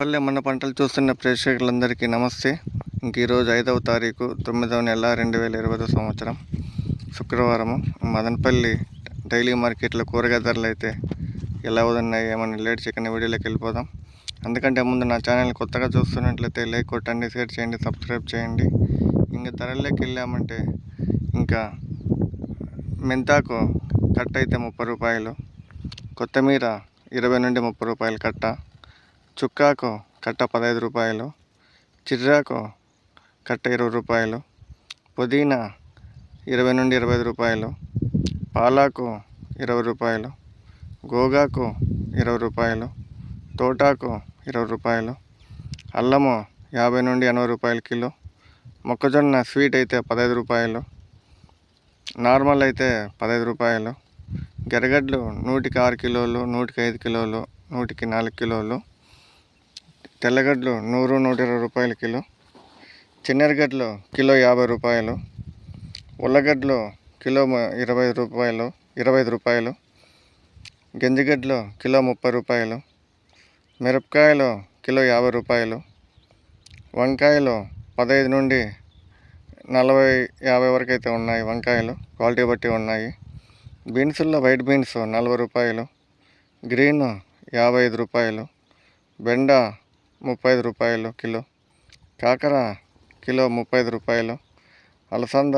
పల్లె మన పంటలు చూస్తున్న ప్రేక్షకులందరికీ నమస్తే. ఈరోజు 5వ తారీఖు 9వ నెల 2020 సంవత్సరం శుక్రవారము. మదనపల్లి డైలీ మార్కెట్లో కూరగాయ ధరలు అయితే ఎలా ఉన్నాయి ఏమన్నా లేట్ చికెన్ వీడియోలోకి వెళ్ళిపోదాం. అందుకంటే ముందు నా ఛానల్ కొత్తగా చూస్తున్నట్లయితే లైక్ కొట్టండి, షేర్ చేయండి, సబ్స్క్రైబ్ చేయండి. ఇంకా ధరల్లోకి వెళ్ళామంటే ఇంకా మెంతాకు కట్ట అయితే 30 రూపాయలు, కొత్తిమీర 20 నుండి 30 రూపాయలు కట్ట, చుక్కాకు కట్ట 15 రూపాయలు, చిర్రాకు కట్ట 20 రూపాయలు, పుదీనా 20 నుండి 25 రూపాయలు, పాలాకు 20 రూపాయలు, గోగాకు 20 రూపాయలు, తోటాకు 20 రూపాయలు, అల్లము 50 నుండి 80 రూపాయలు కిలో, మొక్కజొన్న స్వీట్ అయితే 15 రూపాయలు, నార్మల్ అయితే 15 రూపాయలు, గెరగడ్లు 100కి 6 కిలోలు, 100కి 5 కిలోలు, 100కి 4 కిలోలు, తెల్లగడ్లు 100, 120 రూపాయలు కిలో, చిన్నెరగడ్లు కిలో 50 రూపాయలు, ఉల్లగడ్లు కిలో 25 రూపాయలు, గంజిగడ్లు కిలో 30 రూపాయలు, మిరపకాయలు కిలో 50 రూపాయలు, వంకాయలు 15 నుండి 40-50 వరకు అయితే ఉన్నాయి. వంకాయలు క్వాలిటీ బట్టి ఉన్నాయి. బీన్సుల్లో వైట్ బీన్స్ 40 రూపాయలు, గ్రీన్ 55 రూపాయలు, బెండ 35 రూపాయలు కిలో, కాకర కిలో 35 రూపాయలు, అలసంద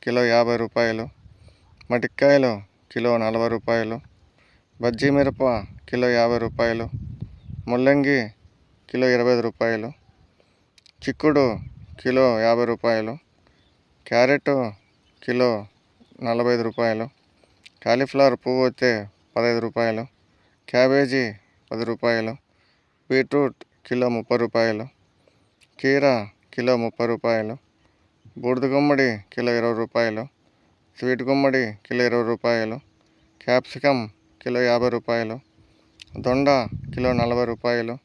కిలో 50 రూపాయలు, మటిక్కాయలు కిలో 40 రూపాయలు, బజ్జీ మిరప కిలో 50 రూపాయలు, ముల్లంగి కిలో 25 రూపాయలు, చిక్కుడు కిలో 50 రూపాయలు, క్యారెట్ కిలో 45 రూపాయలు, కాలీఫ్లవర్ పువ్వు అయితే 15 రూపాయలు, క్యాబేజీ 10 రూపాయలు, బీట్రూట్ కిలో 30 రూపాయలు, కీర కిలో 30 రూపాయలు, బూడిద గుమ్మడి కిలో 20 రూపాయలు, స్వీట్ గుమ్మడి కిలో 20 రూపాయలు, క్యాప్సికమ్ కిలో 50 రూపాయలు, దొండ కిలో 40 రూపాయలు,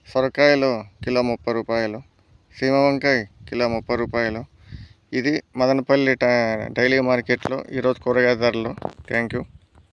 సొరకాయలు కిలో 30 రూపాయలు, సీమ వంకాయ కిలో 30 రూపాయలు. ఇది మదనపల్లి డైలీ మార్కెట్లో ఈరోజు కూరగాయ ధరలు. Thank you.